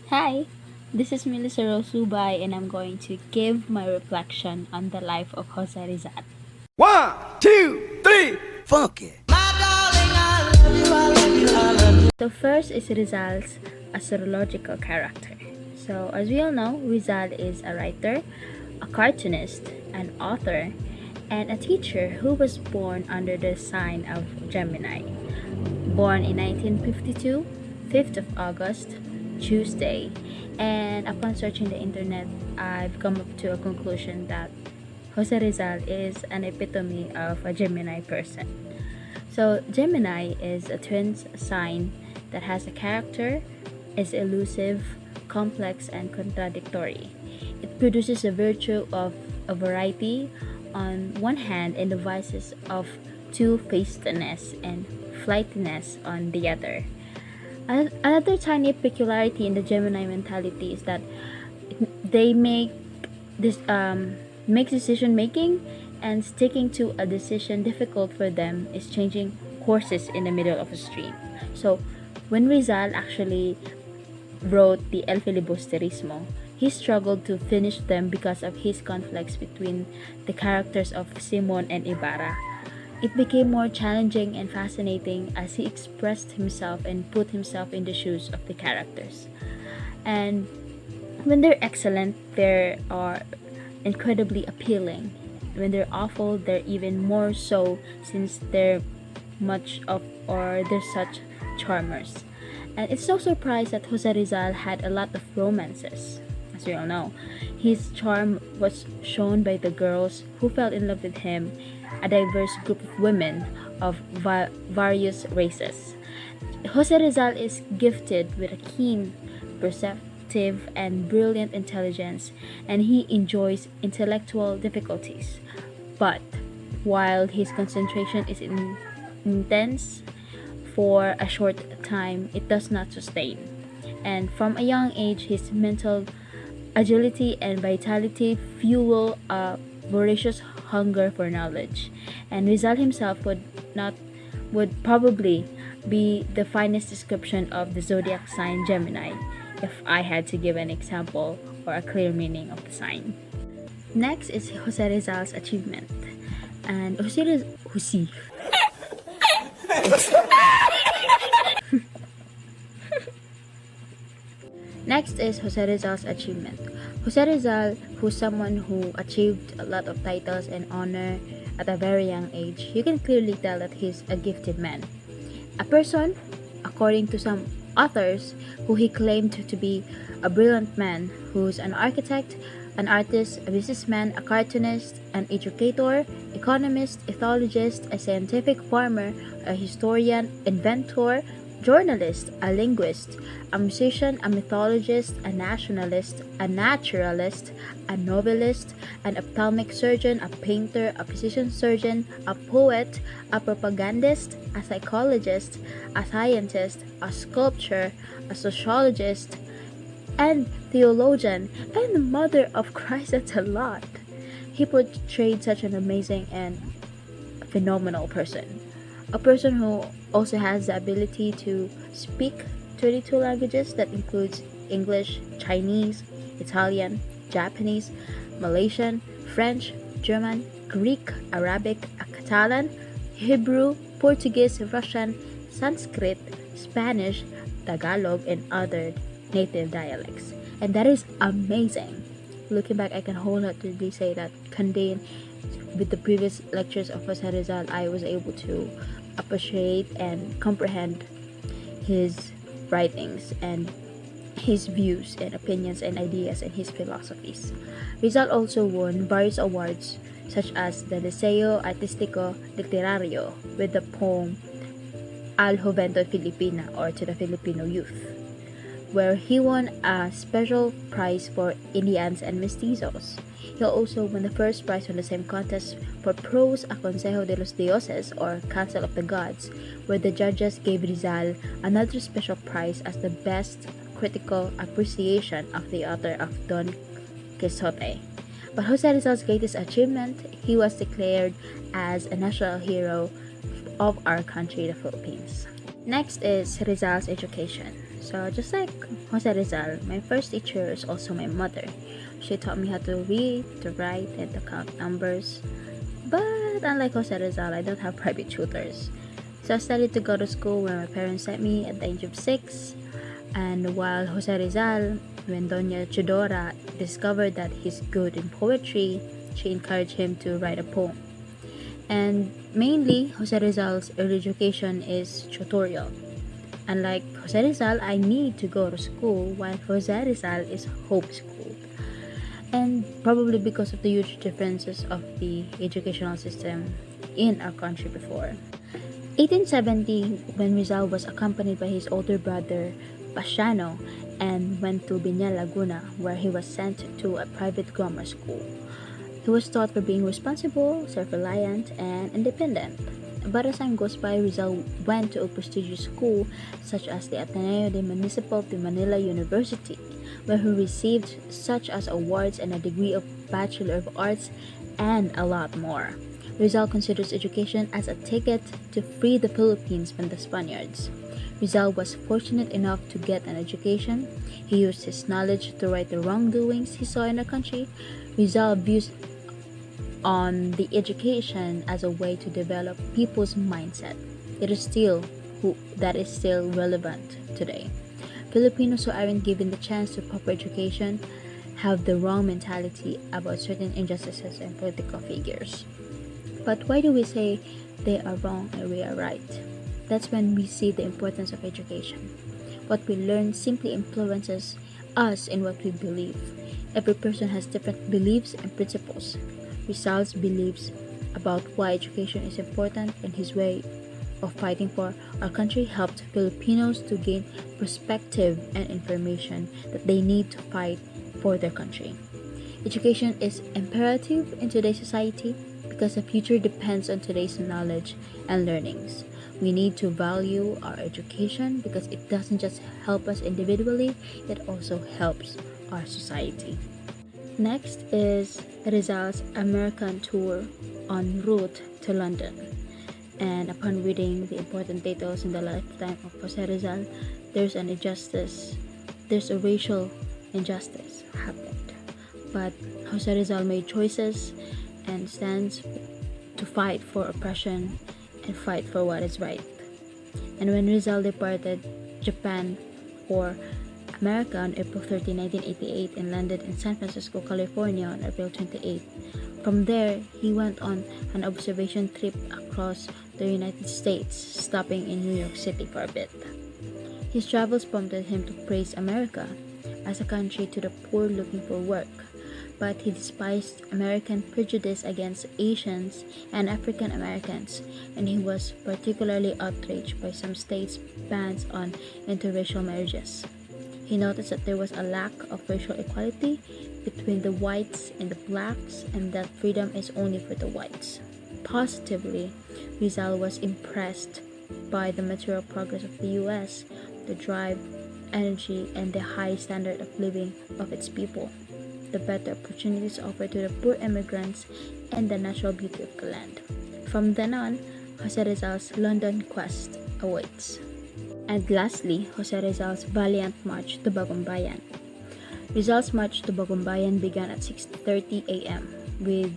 Hi, this is Melyssa Lubay, and I'm going to give my reflection on the life of Jose Rizal. One, two, three, funk it. So first is Rizal's astrological character. So as we all know, Rizal is a writer, a cartoonist, an author, and a teacher who was born under the sign of Gemini. Born in 1952, 5th of August, Tuesday. And upon searching the internet, I've come up to a conclusion that Jose Rizal is an epitome of a Gemini person. So Gemini is a twin sign that has a character, is elusive, complex, and contradictory. It produces a virtue of a variety on one hand and the vices of two-facedness and flightiness on the other. Another tiny peculiarity in the Gemini mentality is that they this make decision making, and sticking to a decision difficult for them is changing courses in the middle of a stream. So when Rizal actually wrote the El Filibusterismo, he struggled to finish them because of his conflicts between the characters of Simon and Ibarra. It became more challenging and fascinating as he expressed himself and put himself in the shoes of the characters. And when they're excellent, they are incredibly appealing. When they're awful, they're even more so, since they're they're such charmers. And it's no surprise that Jose Rizal had a lot of romances. As we all know, his charm was shown by the girls who fell in love with him, a diverse group of women of various races. Jose Rizal is gifted with a keen, perceptive, and brilliant intelligence, and he enjoys intellectual difficulties. But while his concentration is intense for a short time, it does not sustain. And from a young age, his mental agility and vitality fuel a voracious hunger for knowledge. And Rizal himself would probably be the finest description of the zodiac sign Gemini, if I had to give an example or a clear meaning of the sign. Next is Jose Rizal's achievement. And Jose Next is Jose Rizal's achievement. Jose Rizal, who's someone who achieved a lot of titles and honor at a very young age, you can clearly tell that he's a gifted man. A person, according to some authors, who he claimed to be a brilliant man, who's an architect, an artist, a businessman, a cartoonist, an educator, economist, ethologist, a scientific farmer, a historian, inventor, journalist, a linguist, a musician, a mythologist, a nationalist, a naturalist, a novelist, an ophthalmic surgeon, a painter, a physician surgeon, a poet, a propagandist, a psychologist, a scientist, a sculptor, a sociologist, and theologian, and mother of Christ. That's a lot. He portrayed such an amazing and phenomenal person. A person who also has the ability to speak 22 languages that includes English, Chinese, Italian, Japanese, Malaysian, French, German, Greek, Arabic, Catalan, Hebrew, Portuguese, Russian, Sanskrit, Spanish, Tagalog, and other native dialects. And that is amazing. Looking back, I can wholeheartedly say that contained with the previous lectures of Jose Rizal, I was able to appreciate and comprehend his writings and his views and opinions and ideas and his philosophies. Rizal also won various awards such as the Liceo Artistico Literario with the poem Al Juventud Filipina, or to the Filipino youth, where he won a special prize for Indians and Mestizos. He also won the first prize from the same contest for prose a Consejo de los Dioses, or Council of the Gods, where the judges gave Rizal another special prize as the best critical appreciation of the author of Don Quixote. But Jose Rizal's greatest achievement, he was declared as a national hero of our country, the Philippines. Next is Rizal's education. So just like Jose Rizal, my first teacher is also my mother. She taught me how to read, to write, and to count numbers. But unlike Jose Rizal, I don't have private tutors. So I started to go to school where my parents sent me at the age of 6. And while Jose Rizal, when Doña Chudora discovered that he's good in poetry, she encouraged him to write a poem. And mainly, Jose Rizal's early education is tutorial. Unlike Jose Rizal, I need to go to school, while Jose Rizal is homeschooled. And probably because of the huge differences of the educational system in our country before. 1870, when Rizal was accompanied by his older brother Pasiano and went to Biñal, Laguna, where he was sent to a private grammar school. He was taught for being responsible, self-reliant, and independent. But as time goes by, Rizal went to a prestigious school such as the Ateneo de Municipal de Manila University, where he received such as awards and a degree of Bachelor of Arts and a lot more. Rizal considers education as a ticket to free the Philippines from the Spaniards. Rizal was fortunate enough to get an education. He used his knowledge to right the wrongdoings he saw in the country. Rizal views on the education as a way to develop people's mindset. It is still relevant today. Filipinos who aren't given the chance to proper education have the wrong mentality about certain injustices and political figures. But why do we say they are wrong and we are right? That's when we see the importance of education. What we learn simply influences us in what we believe. Every person has different beliefs and principles. Rizal's beliefs about why education is important and his way of fighting for our country helped Filipinos to gain perspective and information that they need to fight for their country. Education is imperative in today's society because the future depends on today's knowledge and learnings. We need to value our education because it doesn't just help us individually, it also helps our society. Next is Rizal's American tour en route to London. And upon reading the important details in the lifetime of Jose Rizal, there's a racial injustice happened. But Jose Rizal made choices and stands to fight for oppression and fight for what is right. And when Rizal departed Japan or America on April 30, 1988 and landed in San Francisco, California on April 28. From there, he went on an observation trip across the United States, stopping in New York City for a bit. His travels prompted him to praise America as a country to the poor looking for work, but he despised American prejudice against Asians and African Americans, and he was particularly outraged by some states' bans on interracial marriages. He noticed that there was a lack of racial equality between the whites and the blacks, and that freedom is only for the whites. Positively, Rizal was impressed by the material progress of the US, the drive, energy, and the high standard of living of its people, the better opportunities offered to the poor immigrants, and the natural beauty of the land. From then on, Jose Rizal's London quest awaits. And lastly, Jose Rizal's Valiant March to Bagumbayan. Rizal's march to Bagumbayan began at 6:30 a.m. with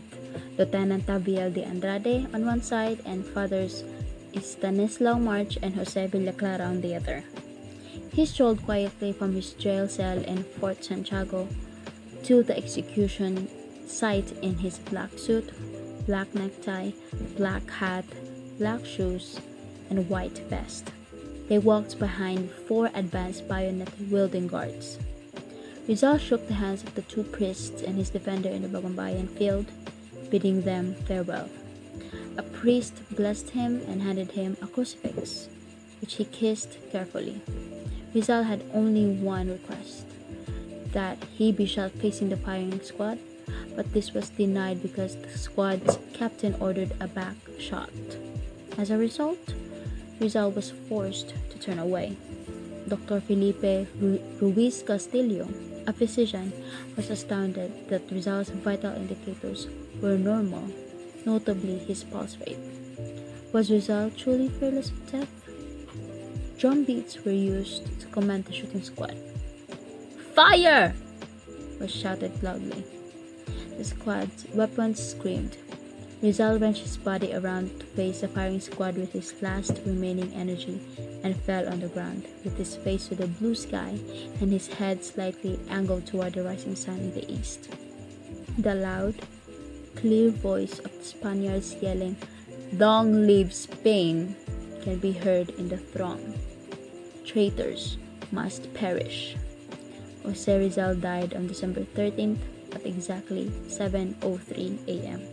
Lieutenant Tabiel de Andrade on one side and Fathers Stanislao March and Jose Villaclara on the other. He strolled quietly from his jail cell in Fort Santiago to the execution site in his black suit, black necktie, black hat, black shoes, and white vest. They walked behind 4 advanced bayonet-wielding guards. Rizal shook the hands of the 2 priests and his defender in the Bagumbayan field, bidding them farewell. A priest blessed him and handed him a crucifix, which he kissed carefully. Rizal had only one request, that he be shot facing the firing squad, but this was denied because the squad's captain ordered a back shot. As a result, Rizal was forced to turn away. Dr. Felipe Ruiz Castillo, a physician, was astounded that Rizal's vital indicators were normal, notably his pulse rate. Was Rizal truly fearless of death? drum beats were used to command the shooting squad. "Fire!" was shouted loudly. The squad's weapons screamed. Rizal wrenched his body around to face the firing squad with his last remaining energy and fell on the ground, with his face to the blue sky and his head slightly angled toward the rising sun in the east. The loud, clear voice of the Spaniards yelling, "Long live Spain!" can be heard in the throng. Traitors must perish. Jose Rizal died on December 13th at exactly 7:03 a.m.